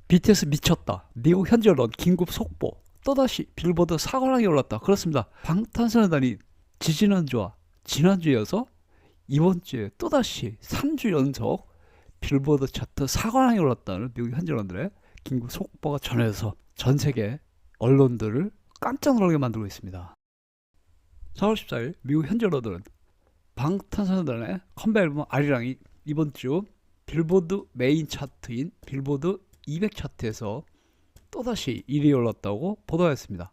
BTS 미쳤다. 미국 현지 언론 긴급 속보. 또다시 빌보드 4관왕에 올랐다. 그렇습니다. 방탄소년단이 지지난주와 지난주에 이어서 이번 주에 또다시 3주 연속 빌보드 차트 4관왕에 올랐다는 미국 현지 언론들의 긴급 속보가 전해져서 전 세계 언론들을 깜짝 놀라게 만들고 있습니다. 4월 14일 미국 현지 언론들은 방탄소년단의 컴백 앨범 아리랑이 이번 주 빌보드 메인 차트인 빌보드 200 차트에서 또다시 1위에 올랐다고 보도했습니다.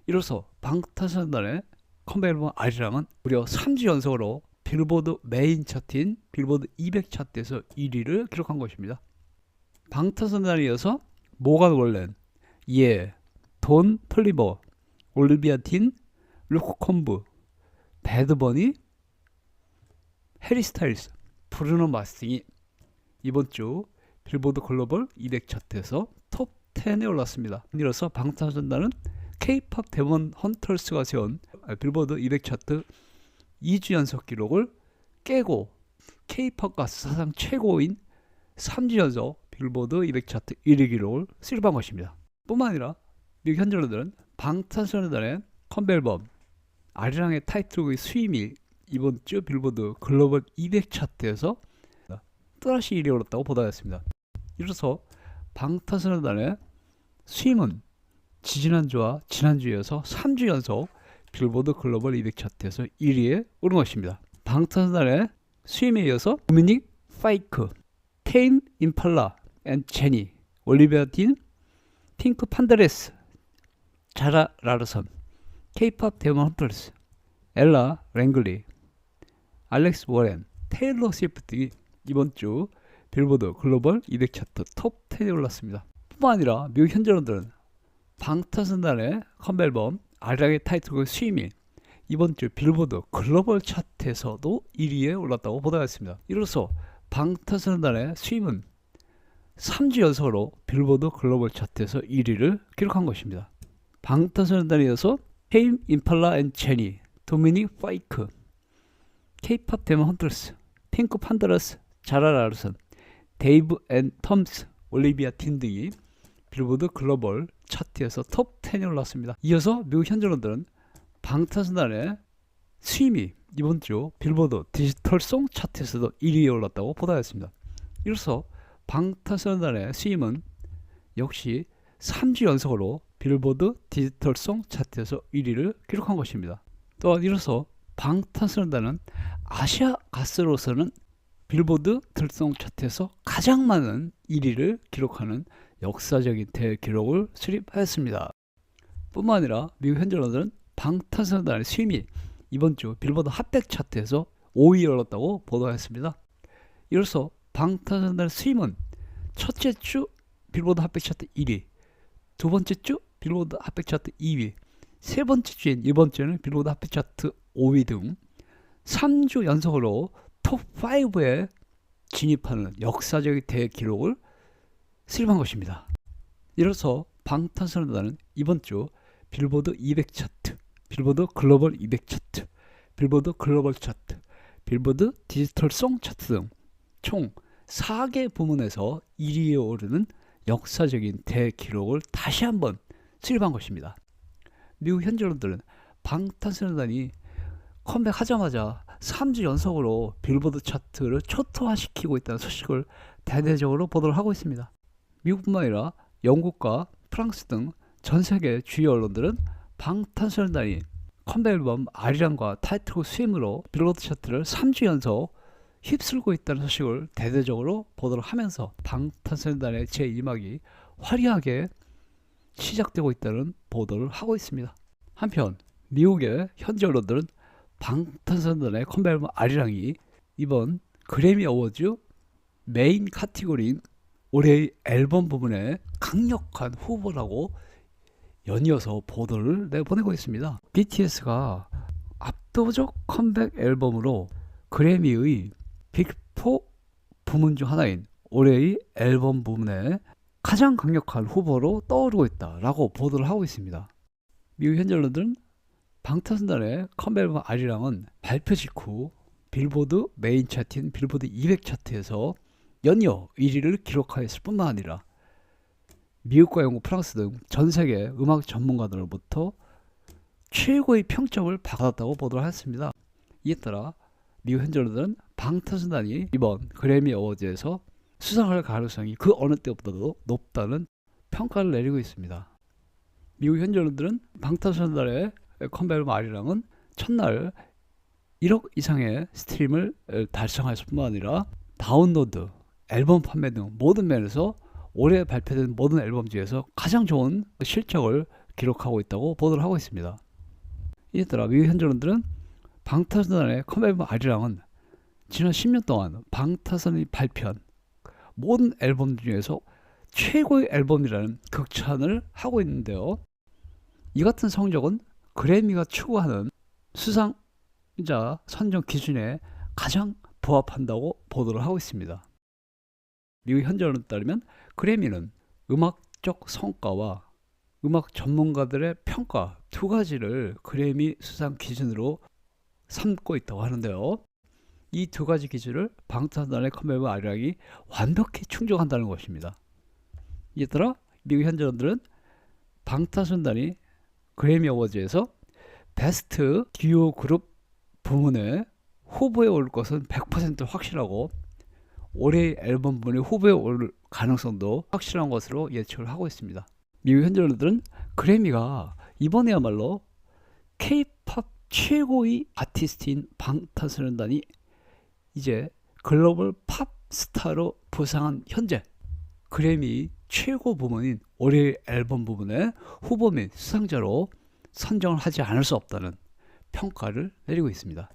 이로써 방탄소년단의 컴백 앨범 아리랑은 무려 3주 연속으로 빌보드 메인 차트인 빌보드 200 차트에서 1위를 기록한 것입니다. 방탄소년단에 이어서 모간 월렌, 예, 돈 플리버, 올리비아 딘, 루크 콤브, 배드버니, 해리 스타일스, 브루노 마스 등이 이번 주 빌보드 글로벌 200 차트에서 톱 10에 올랐습니다. 이로써 방탄소년단은 K-팝 데몬 헌터스가 세운 빌보드 200 차트 2주 연속 기록을 깨고 K-팝 가수 사상 최고인 3주 연속 빌보드 200 차트 1위 기록을 수립한 것입니다. 뿐만 아니라 미국 현지 언론들은 방탄소년단의 컴백 앨범 아리랑의 타이틀곡의 수임이 이번 주 빌보드 글로벌 200 차트에서 또다시 1위에 올랐다고 보도했습니다. 이로써 방탄소년단의 수임은 지지난주와 지난주에 이어서 3주 연속 빌보드 글로벌 200 차트에서 1위에 오른 것입니다. 방탄소년단의 수임에 이어서 도미닉 파이크, 테임 임팔라 앤 제니, 올리비아 딘, 핑크 판데레스, 자라 라르선, K-팝 데몬 헌터스, 엘라 랭글리, 알렉스 워렌, 테일러 스위프트 등이 이번 주 빌보드 글로벌 200 차트 톱 10에 올랐습니다. 뿐만 아니라 미국 현지 언론들은 방탄소년단의 컴백 앨범 아리랑의 타이틀곡 수임이 이번 주 빌보드 글로벌 차트에서도 1위에 올랐다고 보도했습니다. 이로써 방탄소년단의 수임은 3주 연속으로 빌보드 글로벌 차트에서 1위를 기록한 것입니다. 방탄소년단에 이어서 테임 임팔라 앤 제니, 도미닉 파이크, K-팝 데몬 헌터스, 핑크 판데레스, 자라 라르선, 데이브 앤 톰스, 올리비아 딘 등이 빌보드 글로벌 차트에서 톱 10에 올랐습니다. 이어서 미국 현지 언론들은 방탄소년단의 수임이 이번 주 빌보드 디지털 송 차트에서도 1위에 올랐다고 보도했습니다. 이로써 방탄소년단의 수임은 역시 3주 연속으로 빌보드 디지털 송 차트에서 1위를 기록한 것입니다. 또한 이로써 방탄소년단은 아시아 가수로서는 빌보드 들송 차트에서 가장 많은 1위를 기록하는 역사적인 대기록을 수립하였습니다. 뿐만 아니라 미국 현지 언론들은 방탄소년단의 수임이 이번 주 빌보드 핫100 차트에서 5위에 올랐다고 보도했습니다. 이로써 방탄소년단의 수임은 첫째 주 빌보드 핫100 차트 1위, 두 번째 주 빌보드 핫100 차트 2위, 세 번째 주인 이번 주에는 빌보드 핫100 차트 5위 등 3주 연속으로 톱 5에 진입하는 역사적인 대기록을 수립한 것입니다. 이로써 방탄소년단은 이번 주 빌보드 200 차트, 빌보드 글로벌 200 차트, 빌보드 글로벌 차트, 빌보드 디지털 송 차트 등 총 4개 부문에서 1위에 오르는 역사적인 대기록을 다시 한번 수립한 것입니다. 미국 현지 언론들은 방탄소년단이 컴백하자마자 3주 연속으로 빌보드 차트를 초토화시키고 있다는 소식을 대대적으로 보도를 하고 있습니다. 미국뿐만 아니라 영국과 프랑스 등 전 세계 주요 언론들은 방탄소년단이 컴백 앨범 아리랑과 타이틀곡 수임으로 빌보드 차트를 3주 연속 휩쓸고 있다는 소식을 대대적으로 보도를 하면서 방탄소년단의 제2막이 화려하게 시작되고 있다는 보도를 하고 있습니다. 한편 미국의 현지 언론들은 방탄소년단의 컴백 앨범 아리랑이 이번 그래미 어워즈 메인 카테고리인 올해의 앨범 부문에 강력한 후보라고 연이어서 보도를 내보내고 있습니다. BTS가 압도적 컴백 앨범으로 그래미의 빅4 부문 중 하나인 올해의 앨범 부문에 가장 강력한 후보로 떠오르고 있다라고 보도를 하고 있습니다. 미국 현지 언론들은 방탄소년단의 컴백 앨범 아리랑은 발표 직후 빌보드 메인 차트인 빌보드 200 차트에서 연이어 1위를 기록하였을 뿐만 아니라 미국과 영국, 프랑스 등 전 세계 음악 전문가들로부터 최고의 평점을 받았다고 보도를 했습니다. 이에 따라 미국 현지 언론들은 방탄소년단이 이번 그래미 어워즈에서 수상할 가능성이 그 어느 때보다도 높다는 평가를 내리고 있습니다. 미국 현지 언론들은 방탄소년단의 컴백 앨범 아리랑은 첫날 1억 이상의 스트림을 달성했을 뿐만 아니라 다운로드, 앨범 판매 등 모든 면에서 올해 발표된 모든 앨범 중에서 가장 좋은 실적을 기록하고 있다고 보도를 하고 있습니다. 이에 따라 미국 현지 언론들은 방탄소년단의 컴백 앨범 아리랑은 지난 10년 동안 방탄소년단이 발표한 모든 앨범 중에서 최고의 앨범이라는 극찬을 하고 있는데요. 이 같은 성적은 그래미가 추구하는 수상자 선정 기준에 가장 부합한다고 보도를 하고 있습니다. 미국 현지 언론에 따르면 그래미는 음악적 성과와 음악 전문가들의 평가 두 가지를 그래미 수상 기준으로 삼고 있다고 하는데요. 이 두 가지 기준을 방탄소년단의 컴백 앨범 아리랑이 완벽히 충족한다는 것입니다. 이에 따라 미국 현지 언론들은 방탄소년단이 그래미 어워즈에서 베스트 듀오 그룹 부문에 후보에 오를 것은 100% 확실하고 올해의 앨범 부문에 후보에 오를 가능성도 확실한 것으로 예측을 하고 있습니다. 미국 현지 언론들은 그래미가 이번에야말로 K-팝 최고의 아티스트인 방탄소년단이 이제 글로벌 팝 스타로 부상한 현재 그래미 최고 부문인 올해의 앨범 부문에 후보 및 수상자로 선정을 하지 않을 수 없다는 평가를 내리고 있습니다.